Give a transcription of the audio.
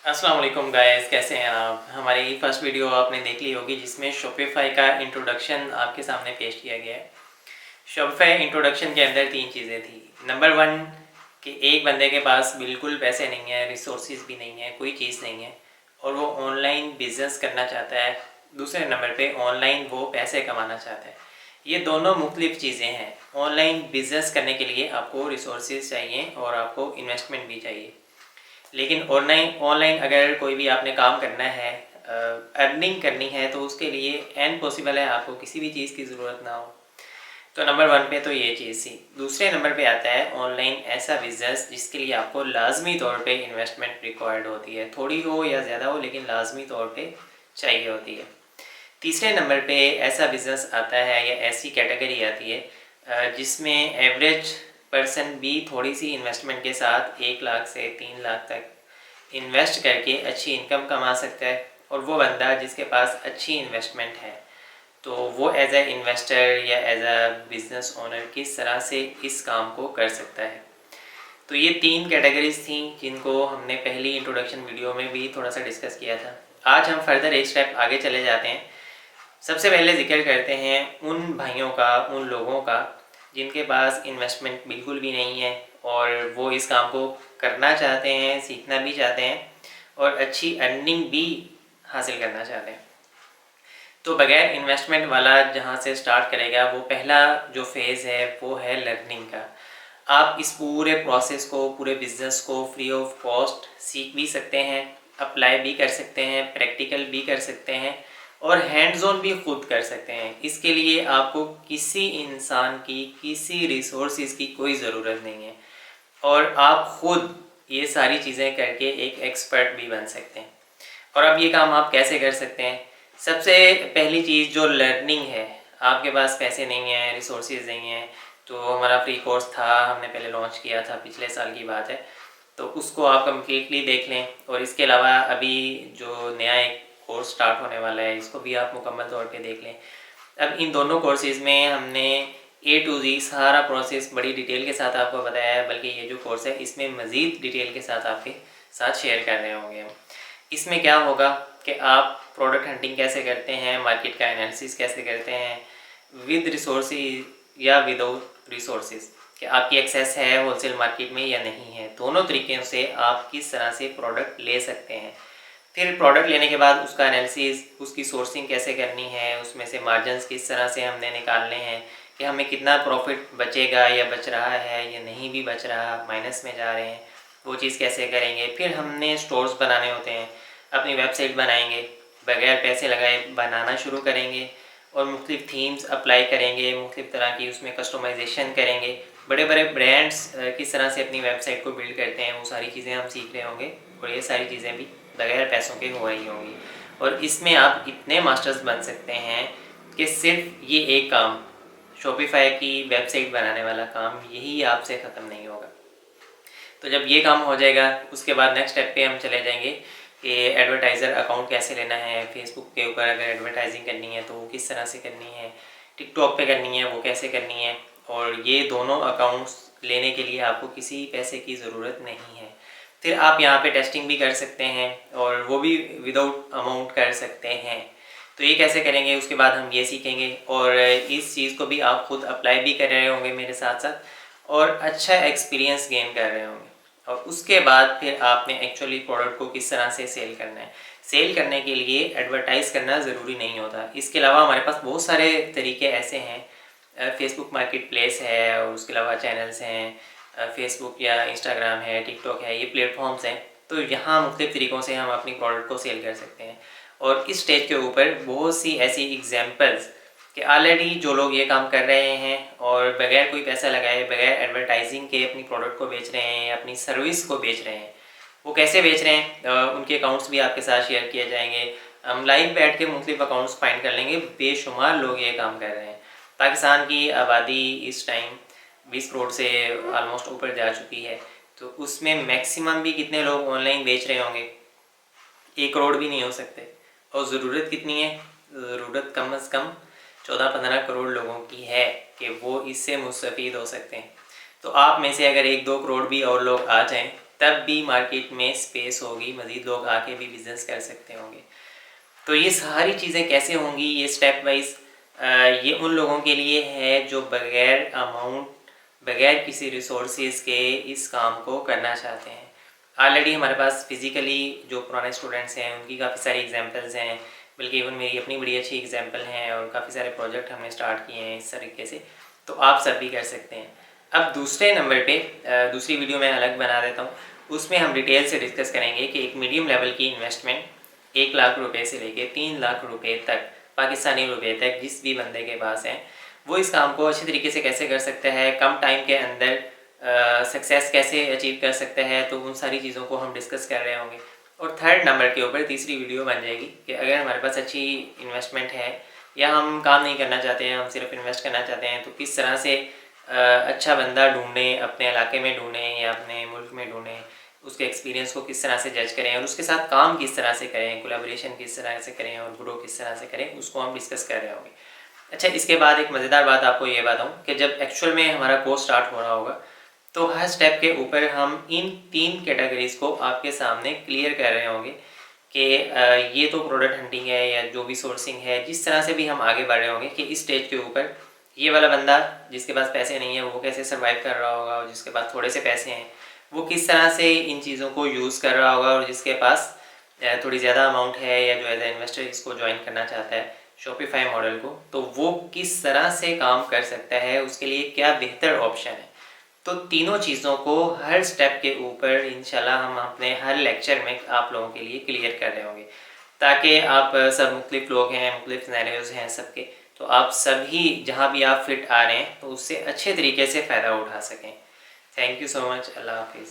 अस्सलाम वालेकुम गाइस, कैसे हैं आप। हमारी फर्स्ट वीडियो आपने देख ली होगी जिसमें शॉपिफाई का इंट्रोडक्शन आपके सामने पेश किया गया है। शॉपिफाई इंट्रोडक्शन के अंदर तीन चीज़ें थी। नंबर वन कि एक बंदे के पास बिल्कुल पैसे नहीं है, रिसोर्सेज भी नहीं है, कोई चीज़ नहीं है और वो ऑनलाइन बिजनेस करना चाहता है। दूसरे नंबर पे ऑनलाइन वो पैसे कमाना चाहता है। ये दोनों मुख्तलिफ चीज़ें हैं। ऑनलाइन बिजनेस करने के लिए आपको रिसोर्सेज चाहिए और आपको इन्वेस्टमेंट भी चाहिए। लेकिन ऑनलाइन ऑनलाइन अगर कोई भी आपने काम करना है, अर्निंग करनी है, तो उसके लिए एन पॉसिबल है आपको किसी भी चीज़ की ज़रूरत ना हो। तो नंबर वन पे तो ये चीज़ थी। दूसरे नंबर पे आता है ऑनलाइन ऐसा बिजनेस जिसके लिए आपको लाजमी तौर पे इन्वेस्टमेंट रिक्वायर्ड होती है, थोड़ी हो या ज़्यादा हो लेकिन लाजमी तौर पे चाहिए होती है। तीसरे नंबर पे ऐसा बिजनेस आता है या ऐसी कैटेगरी आती है जिसमें एवरेज पर्सन भी थोड़ी सी इन्वेस्टमेंट के साथ 1 लाख से 3 लाख तक इन्वेस्ट करके अच्छी इनकम कमा सकता है। और वो बंदा जिसके पास अच्छी इन्वेस्टमेंट है तो वो एज ए इन्वेस्टर या एज अ बिजनेस ओनर किस तरह से इस काम को कर सकता है। तो ये तीन कैटेगरीज थी जिनको हमने पहली इंट्रोडक्शन वीडियो में भी थोड़ा सा डिस्कस किया था। आज हम फर्दर एक स्टेप आगे चले जाते हैं। सबसे पहले जिक्र करते हैं उन भाइयों का, उन लोगों का जिनके पास इन्वेस्टमेंट बिल्कुल भी नहीं है और वो इस काम को करना चाहते हैं, सीखना भी चाहते हैं और अच्छी अर्निंग भी हासिल करना चाहते हैं। तो बगैर इन्वेस्टमेंट वाला जहाँ से स्टार्ट करेगा, वो पहला जो फेज़ है वो है लर्निंग का। आप इस पूरे प्रोसेस को, पूरे बिजनेस को फ्री ऑफ कॉस्ट सीख भी सकते हैं, अप्लाई भी कर सकते हैं, प्रैक्टिकल भी कर सकते हैं और हैंड्स ऑन भी खुद कर सकते हैं। इसके लिए आपको किसी इंसान की, किसी रिसोर्सेज की कोई ज़रूरत नहीं है और आप खुद ये सारी चीज़ें करके एक एक्सपर्ट भी बन सकते हैं। और अब ये काम आप कैसे कर सकते हैं? सबसे पहली चीज़ जो लर्निंग है, आपके पास पैसे नहीं हैं, रिसोर्सेज नहीं हैं, तो हमारा फ्री कोर्स था, हमने पहले लॉन्च किया था, पिछले साल की बात है, तो उसको आप कम्प्लीटली देख लें। और इसके अलावा अभी जो नया एक कोर्स स्टार्ट होने वाला है, इसको भी आप मुकम्मल तौर पे देख लें। अब इन दोनों कोर्सेज़ में हमने ए टू जी सारा प्रोसेस बड़ी डिटेल के साथ आपको बताया है, बल्कि ये जो कोर्स है इसमें मज़ीद डिटेल के साथ आपके साथ शेयर कर रहे होंगे हम। इसमें क्या होगा कि आप प्रोडक्ट हंटिंग कैसे करते हैं, मार्केट का एनालिसिस कैसे करते हैं, विद रिसोर्सेज या विदाउट रिसोर्सेज, कि आपकी एक्सेस है होलसेल मार्केट में या नहीं है। दोनों तरीक़ों से आप किस तरह से प्रोडक्ट ले सकते हैं। फिर प्रोडक्ट लेने के बाद उसका एनालिसिस, उसकी सोर्सिंग कैसे करनी है, उसमें से मार्जिन्स किस तरह से हमने निकालने हैं, कि हमें कितना प्रॉफिट बचेगा या बच रहा है या नहीं भी बच रहा, माइनस में जा रहे हैं, वो चीज़ कैसे करेंगे। फिर हमने स्टोर्स बनाने होते हैं, अपनी वेबसाइट बनाएंगे, बगैर पैसे लगाए बनाना शुरू करेंगे और मुख्तलिफ थीम्स अप्लाई करेंगे, मुख्तलिफ तरह की उसमें कस्टमाइजेशन करेंगे। बड़े बड़े ब्रांड्स किस तरह से अपनी वेबसाइट को बिल्ड करते हैं, वो सारी चीज़ें हम सीख रहे होंगे और ये सारी चीज़ें भी बगैर पैसों के हो रही होंगी। और इसमें आप इतने मास्टर्स बन सकते हैं कि सिर्फ ये एक काम, शॉपिफाई की वेबसाइट बनाने वाला काम, यही आपसे ख़त्म नहीं होगा। तो जब ये काम हो जाएगा, उसके बाद नेक्स्ट स्टेप पे हम चले जाएंगे कि एडवर्टाइज़र अकाउंट कैसे लेना है। फेसबुक के ऊपर अगर एडवर्टाइजिंग करनी है तो वो किस तरह से करनी है, टिकटॉक पे करनी है वो कैसे करनी है। और ये दोनों अकाउंट्स लेने के लिए आपको किसी पैसे की ज़रूरत नहीं है। फिर आप यहाँ पे टेस्टिंग भी कर सकते हैं और वो भी विदाउट अमाउंट कर सकते हैं। तो ये कैसे करेंगे, उसके बाद हम ये सीखेंगे और इस चीज़ को भी आप खुद अप्लाई भी कर रहे होंगे मेरे साथ साथ और अच्छा एक्सपीरियंस गेन कर रहे होंगे। और उसके बाद फिर आपने एक्चुअली प्रोडक्ट को किस तरह से सेल करना है। सेल करने के लिए एडवर्टाइज़ करना ज़रूरी नहीं होता। इसके अलावा हमारे पास बहुत सारे तरीके ऐसे हैं। फेसबुक मार्केट प्लेस है और उसके अलावा चैनल्स हैं, फेसबुक या इंस्टाग्राम है, टिकटॉक है, ये प्लेटफॉर्म्स हैं। तो यहाँ मुख्तलिफ तरीक़ों से हम अपनी प्रोडक्ट को सेल कर सकते हैं। और इस स्टेज के ऊपर बहुत सी ऐसी एग्जांपल्स कि ऑलरेडी जो लोग ये काम कर रहे हैं और बगैर कोई पैसा लगाए, बगैर एडवर्टाइजिंग के अपनी प्रोडक्ट को बेच रहे हैं या अपनी सर्विस को बेच रहे हैं। वो कैसे बेच रहे हैं, उनके अकाउंट्स भी आपके साथ शेयर किए जाएंगे। हम लाइव बैठ के मुख्तलिफ अकाउंट्स फाइंड कर लेंगे। बेशुमार लोग ये काम कर रहे हैं। पाकिस्तान की आबादी इस टाइम 20 करोड़ से ऑलमोस्ट ऊपर जा चुकी है। तो उसमें मैक्सिमम भी कितने लोग ऑनलाइन बेच रहे होंगे? 1 करोड़ भी नहीं हो सकते। और ज़रूरत कितनी है? ज़रूरत कम अज़ कम 14-15 करोड़ लोगों की है कि वो इससे मुस्तफ़ीद हो सकते हैं। तो आप में से अगर 1-2 करोड़ भी और लोग आ जाएं तब भी मार्केट में स्पेस होगी, मज़ीद लोग आके भी बिज़नेस कर सकते होंगे। तो ये सारी चीज़ें कैसे होंगी, ये स्टेप वाइज ये उन लोगों के लिए है जो बगैर अमाउंट, बगैर किसी रिसोर्सेज के इस काम को करना चाहते हैं। ऑलरेडी हमारे पास फिज़िकली जो पुराने स्टूडेंट्स हैं उनकी काफ़ी सारी एग्जांपल्स हैं, बल्कि इवन मेरी अपनी बड़ी अच्छी एग्जांपल हैं और काफ़ी सारे प्रोजेक्ट हमने स्टार्ट किए हैं इस तरीके से, तो आप सब भी कर सकते हैं। अब दूसरे नंबर पे दूसरी वीडियो मैं अलग बना देता हूँ, उसमें हम डिटेल से डिस्कस करेंगे कि एक मीडियम लेवल की इन्वेस्टमेंट 1 लाख रुपए से लेके 3 लाख रुपए तक, पाकिस्तानी रुपए तक, जिस भी बंदे के पास है वो इस काम को अच्छी तरीके से कैसे कर सकता है, कम टाइम के अंदर सक्सेस कैसे अचीव कर सकता है, तो उन सारी चीज़ों को हम डिस्कस कर रहे होंगे। और थर्ड नंबर के ऊपर तीसरी वीडियो बन जाएगी कि अगर हमारे पास अच्छी इन्वेस्टमेंट है या हम काम नहीं करना चाहते हैं, हम सिर्फ इन्वेस्ट करना चाहते हैं, तो किस तरह से अच्छा बंदा ढूंढें, अपने इलाके में ढूंढें या अपने मुल्क में ढूंढें, उसके एक्सपीरियंस को किस तरह से जज करें और उसके साथ काम किस तरह से करें, कोलैबोरेशन किस तरह से करें और ग्रो किस तरह से करें, उसको हम डिस्कस कर रहे होंगे। अच्छा, इसके बाद एक मज़ेदार बात आपको ये बताऊँ कि जब एक्चुअल में हमारा कोर्स स्टार्ट हो रहा होगा तो हर स्टेप के ऊपर हम इन 3 कैटेगरीज़ को आपके सामने क्लियर कर रहे होंगे कि ये तो प्रोडक्ट हंटिंग है या जो भी सोर्सिंग है, जिस तरह से भी हम आगे बढ़ रहे होंगे कि इस स्टेज के ऊपर ये वाला बंदा जिसके पास पैसे नहीं है वो कैसे सर्वाइव कर रहा होगा, और जिसके पास थोड़े से पैसे हैं वो किस तरह से इन चीज़ों को यूज़ कर रहा होगा, और जिसके पास थोड़ी ज़्यादा अमाउंट है या जो एज ए इन्वेस्टर इसको ज्वाइन करना चाहता है शॉपिफाई मॉडल को, तो वो किस तरह से काम कर सकता है, उसके लिए क्या बेहतर ऑप्शन है। तो तीनों चीज़ों को हर स्टेप के ऊपर इंशाल्लाह हम अपने हर लेक्चर में आप लोगों के लिए क्लियर कर रहे होंगे, ताकि आप सब मुख्तलिफ लोग हैं, मुख्तलिफ सिनेरियोज़ हैं सबके, तो आप सभी जहाँ भी आप फिट आ रहे हैं तो उससे अच्छे तरीके से फ़ायदा उठा सकें। Thank you so much. Allah हाफिज़।